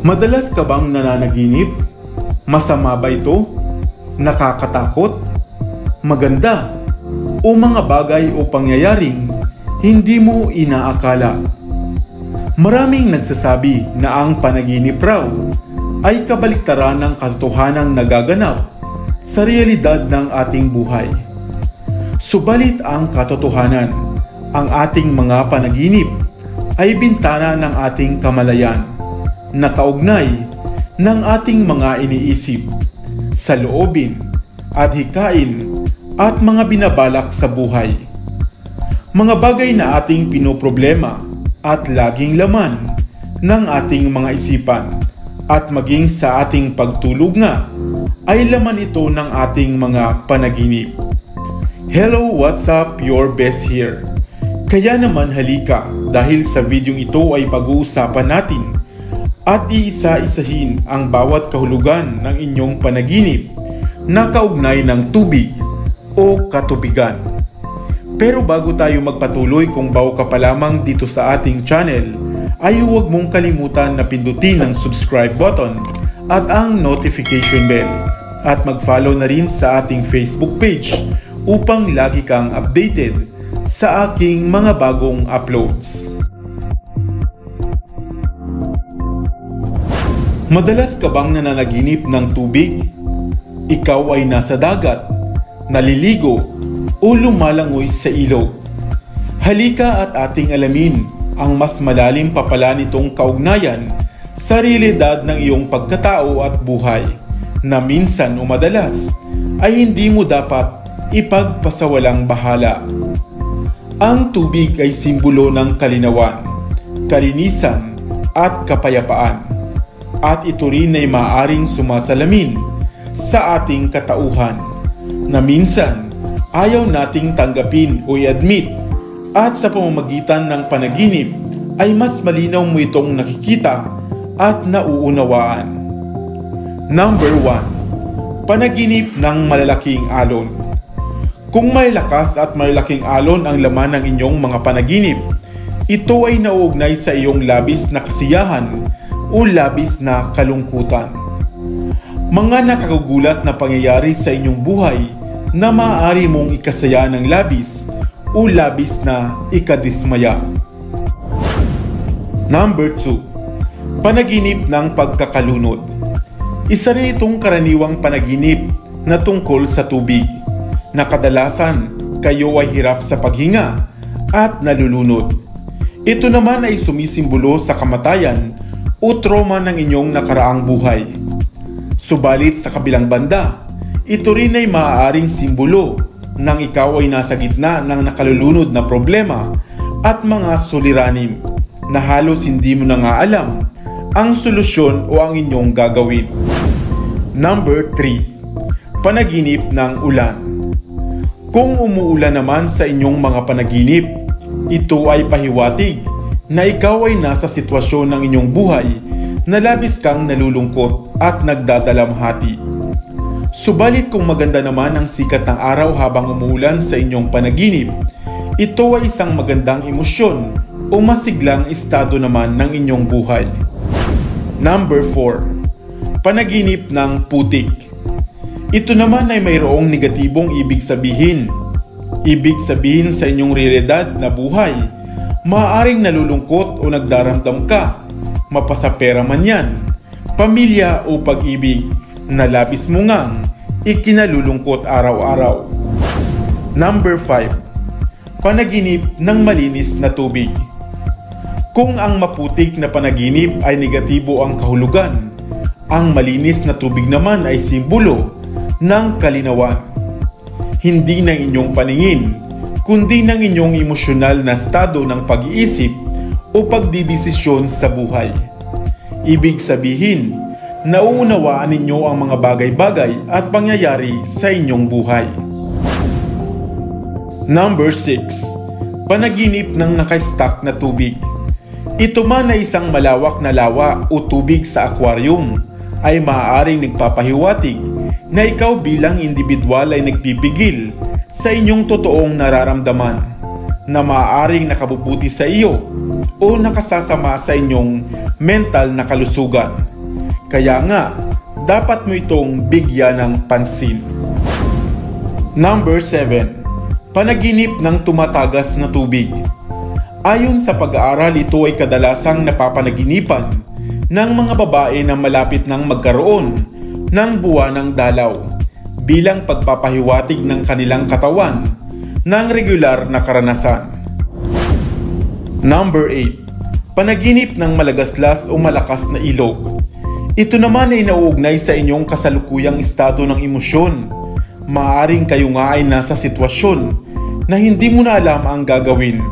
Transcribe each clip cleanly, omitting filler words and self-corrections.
Madalas ka bang nananaginip? Masama ba ito? Nakakatakot? Maganda? O mga bagay o pangyayaring hindi mo inaakala? Maraming nagsasabi na ang panaginip raw ay kabaliktaran ng katotohanang nagaganap sa realidad ng ating buhay. Subalit ang katotohanan, ang ating mga panaginip ay bintana ng ating kamalayan na kaugnay ng ating mga iniisip, saloobin at hikain at mga binabalak sa buhay. Mga bagay na ating pinoproblema at laging laman ng ating mga isipan at maging sa ating pagtulog nga ay laman ito ng ating mga panaginip. Hello, what's up? Your best here. Kaya naman halika dahil sa videong ito ay pag-uusapan natin at iisa-isahin ang bawat kahulugan ng inyong panaginip na kaugnay ng tubig o katubigan. Pero bago tayo magpatuloy, kung bago ka pa lamang dito sa ating channel, ay huwag mong kalimutan na pindutin ang subscribe button at ang notification bell at mag-follow na rin sa ating Facebook page upang lagi kang updated sa aking mga bagong uploads. Madalas ka bang nananaginip ng tubig? Ikaw ay nasa dagat, naliligo, o lumalangoy sa ilog. Halika at ating alamin ang mas malalim pa pala nitong kaugnayan sa realidad ng iyong pagkatao at buhay na minsan o madalas ay hindi mo dapat ipagpasawalang bahala. Ang tubig ay simbolo ng kalinawan, kalinisan at kapayapaan, at ito rin ay maaaring sumasalamin sa ating katauhan na minsan ayaw nating tanggapin o i-admit, at sa pamamagitan ng panaginip ay mas malinaw mo itong nakikita at nauunawaan. Number 1. Panaginip ng malalaking alon. Kung malakas at malalaking alon ang laman ng inyong mga panaginip, ito ay nauugnay sa iyong labis na kasiyahan o labis na kalungkutan. Mga nakagugulat na pangyayari sa inyong buhay na maaari mong ikasaya ng labis o labis na ikadismaya. Number 2. Panaginip ng pagkakalunod. Isa rin itong karaniwang panaginip na tungkol sa tubig, na kadalasan kayo ay hirap sa paghinga at nalulunod. Ito naman ay sumisimbolo sa kamatayan o trauma ng inyong nakaraang buhay. Subalit sa kabilang banda, ito rin ay maaaring simbolo nang ikaw ay nasa gitna ng nakalulunod na problema at mga suliranin na halos hindi mo na nga alam ang solusyon o ang inyong gagawin. Number 3. Panaginip ng ulan. Kung umuulan naman sa inyong mga panaginip, ito ay pahiwatig na ikaw ay nasa sitwasyon ng inyong buhay na labis kang nalulungkot at nagdadalamhati. Subalit kung maganda naman ang sikat ng araw habang umuulan sa inyong panaginip, ito ay isang magandang emosyon o masiglang estado naman ng inyong buhay. Number 4. Panaginip ng putik. Ito naman ay mayroong negatibong ibig sabihin. Ibig sabihin sa inyong realidad na buhay, maaaring nalulungkot o nagdaramdam ka, mapasapera man yan, pamilya o pag-ibig, na labis mo ngang ikinalulungkot araw-araw. Number 5. Panaginip ng malinis na tubig. Kung ang maputik na panaginip ay negatibo ang kahulugan, ang malinis na tubig naman ay simbolo ng kalinawan. Hindi ng inyong paningin, kundi ng inyong emosyonal na estado ng pag-iisip o pagdidesisyon sa buhay. Ibig sabihin, nauunawaan ninyo ang mga bagay-bagay at pangyayari sa inyong buhay. Number 6. Panaginip ng naka-stack na tubig. Ito man ay isang malawak na lawa o tubig sa aquarium ay maaaring nagpapahiwatig na ikaw bilang individual ay nagpipigil sa inyong totoong nararamdaman na maaaring nakabubuti sa iyo o nakasasama sa inyong mental na kalusugan. Kaya nga, dapat mo itong bigyan ng pansin. Number 7. Panaginip ng tumatagas na tubig. Ayon sa pag-aaral, ito ay kadalasang napapanaginipan ng mga babae na malapit nang magkaroon ng buwanang dalaw bilang pagpapahiwatig ng kanilang katawan ng regular na karanasan. Number 8. Panaginip ng malagaslas o malakas na ilog. Ito naman ay nauugnay sa inyong kasalukuyang estado ng emosyon. Maaaring kayo nga ay nasa sitwasyon na hindi mo na alam ang gagawin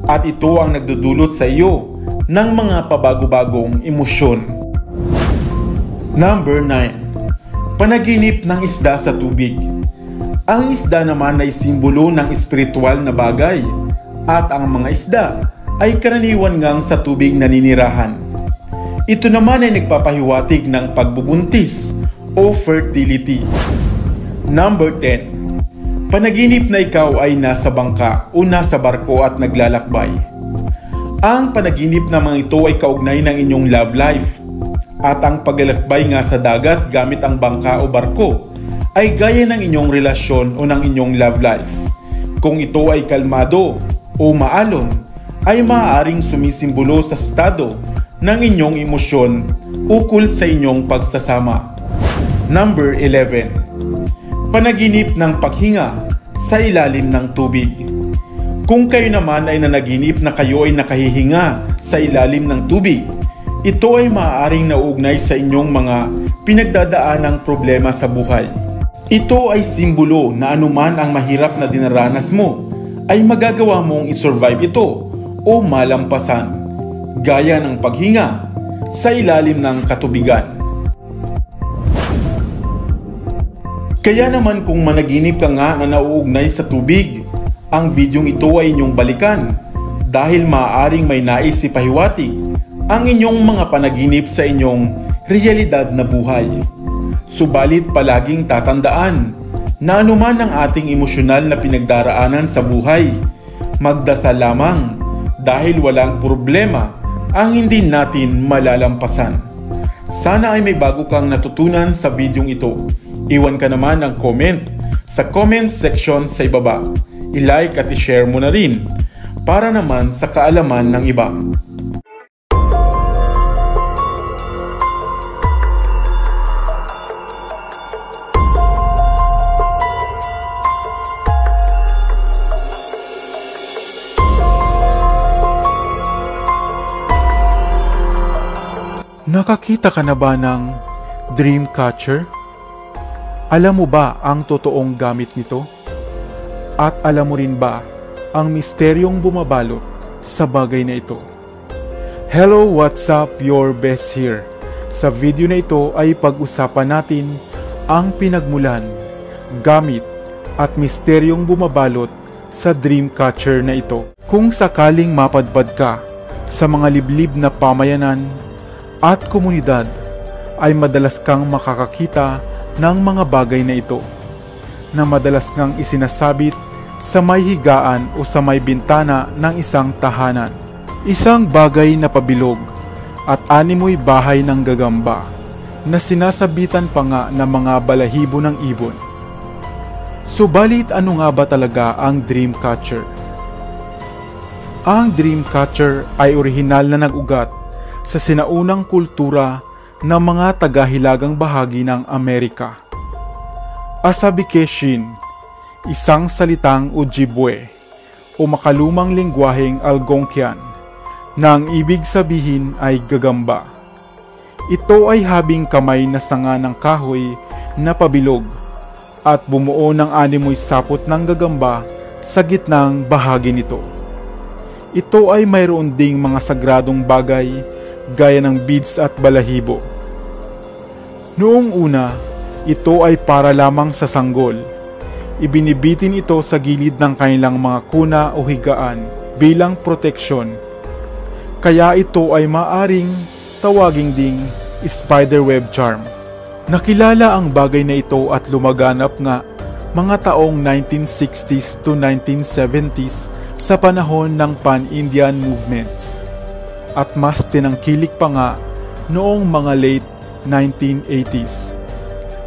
at ito ang nagdudulot sa iyo ng mga pabago-bagong emosyon. Number 9. Panaginip ng isda sa tubig. Ang isda naman ay simbolo ng espiritual na bagay at ang mga isda ay karaniwan ngang sa tubig naninirahan. Ito naman ay nagpapahiwatig ng pagbubuntis o fertility. Number 10. Panaginip na ikaw ay nasa bangka o nasa barko at naglalakbay. Ang panaginip na mga ito ay kaugnay ng inyong love life. At ang paglalakbay nga sa dagat gamit ang bangka o barko ay gaya ng inyong relasyon o ng inyong love life. Kung ito ay kalmado o maalon, ay maaaring sumisimbolo sa estado ng inyong emosyon ukol sa inyong pagsasama. Number 11. Panaginip ng paghinga sa ilalim ng tubig. Kung kayo naman ay nanaginip na kayo ay nakahihinga sa ilalim ng tubig, ito ay maaaring nauugnay sa inyong mga pinagdadaanang problema sa buhay. Ito ay simbolo na anuman ang mahirap na dinaranas mo, ay magagawa mong isurvive ito o malampasan, gaya ng paghinga sa ilalim ng katubigan. Kaya naman kung managinip ka nga na nauugnay sa tubig, ang videong ito ay inyong balikan dahil maaaring may nais ipahiwatig ang inyong mga panaginip sa inyong realidad na buhay. Subalit palaging tatandaan na anuman ang ating emosyonal na pinagdaraanan sa buhay, magdasal lamang dahil walang problema ang hindi natin malalampasan. Sana ay may bago kang natutunan sa videong ito. Iwan ka naman ng comment sa comment section sa ibaba. I-like at i-share mo na rin para naman sa kaalaman ng iba. Nakakita ka na ba ng dream catcher? Alam mo ba ang totoong gamit nito? At alam mo rin ba ang misteryong bumabalot sa bagay na ito? Hello, what's up? Your best here. Sa video na ito ay pag-usapan natin ang pinagmulan, gamit at misteryong bumabalot sa dream catcher na ito. Kung sakaling mapadpad ka sa mga liblib na pamayanan at komunidad, ay madalas kang makakakita ng mga bagay na ito na madalas kang isinasabit sa may higaan o sa may bintana ng isang tahanan. Isang bagay na pabilog at animoy bahay ng gagamba na sinasabitan pa nga ng mga balahibo ng ibon. Subalit ano nga ba talaga ang dream catcher? Ang dream catcher ay orihinal na nag-ugat sa sinaunang kultura ng mga taga-hilagang bahagi ng Amerika. Asabikeshin, isang salitang Ojibwe o makalumang lengguwaheng Algonquian na ang ibig sabihin ay gagamba. Ito ay habing kamay na sanga ng kahoy na pabilog at bumuo ng animoy sapot ng gagamba sa gitnang bahagi nito. Ito ay mayroon ding mga sagradong bagay gaya ng beads at balahibo. Noong una, ito ay para lamang sa sanggol. Ibinibitin ito sa gilid ng kanilang mga kuna o higaan bilang proteksyon. Kaya ito ay maaring tawaging ding spiderweb charm. Nakilala ang bagay na ito at lumaganap nga mga taong 1960s to 1970s sa panahon ng Pan-Indian movements. At mas tinangkilik pa nga noong mga late 1980s.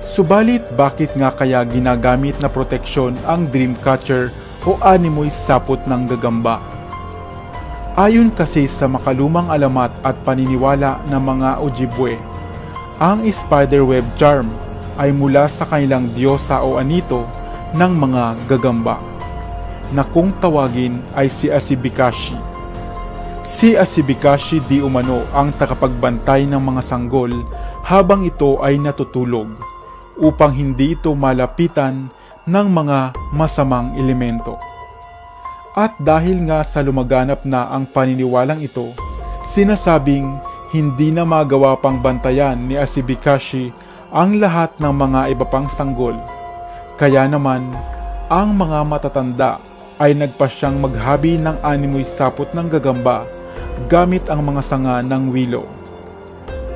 Subalit bakit nga kaya ginagamit na proteksyon ang Dreamcatcher o animoy sapot ng gagamba? Ayon kasi sa makalumang alamat at paniniwala ng mga Ojibwe, ang spiderweb charm ay mula sa kanilang diyosa o anito ng mga gagamba, na kung tawagin ay si Asibikashi. Si Asibikashi di umano ang tagapagbantay ng mga sanggol habang ito ay natutulog, upang hindi ito malapitan ng mga masamang elemento. At dahil nga sa lumaganap na ang paniniwalang ito, sinasabing hindi na magawa pang bantayan ni Asibikashi ang lahat ng mga iba pang sanggol. Kaya naman, ang mga matatanda ay nagpasyang maghabi ng animoy sapot ng gagamba gamit ang mga sanga ng willow.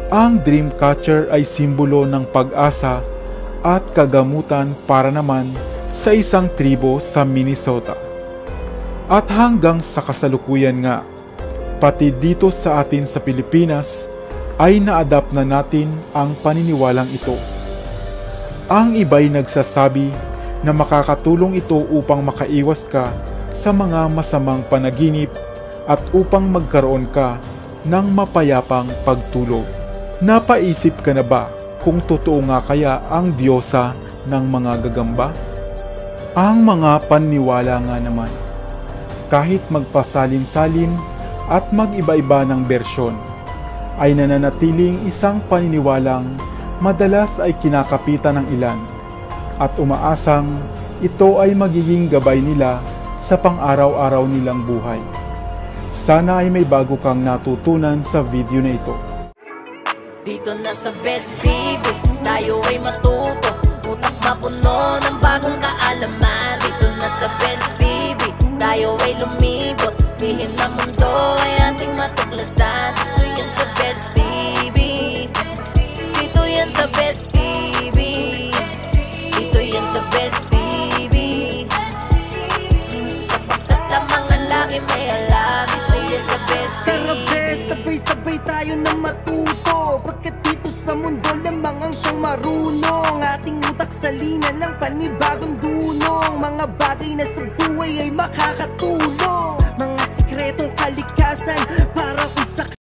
Ang Dreamcatcher ay simbolo ng pag-asa at kagamutan para naman sa isang tribo sa Minnesota. At hanggang sa kasalukuyan nga, pati dito sa atin sa Pilipinas ay na-adapt na natin ang paniniwalang ito. Ang iba'y nagsasabi na makakatulong ito upang makaiwas ka sa mga masamang panaginip at upang magkaroon ka ng mapayapang pagtulog. Napaisip ka na ba kung totoo nga kaya ang diyosa ng mga gagamba? Ang mga paniniwala nga naman, kahit magpasalin-salin at mag-iba-iba ng bersyon, ay nananatiling isang paniniwalang madalas ay kinakapitan ng ilan at umaasang ito ay magiging gabay nila sa pang-araw-araw nilang buhay. Sana ay may bago kang natutunan sa video na ito. Dito na sa Best TV, tayo ay matuto, utak mapuno ng bagong kaalaman. Dito na sa Best TV, tayo ay lumibot, lihim na mundo ay ating matuklasan. Dito yan sa Best TV, dito yan sa Best TV, dito yan sa Best TV. Sapagkat ang mga laki may alam, dito yan sa Best TV. Tara bes, sabay-sabay tayo na matuto, pagkat dito sa mundo lamang ang siyang marunong. Ating utak salinan ng panibagong dunong, mga bagay na sa buhay ay makakatulong, mga sikretong kalikasan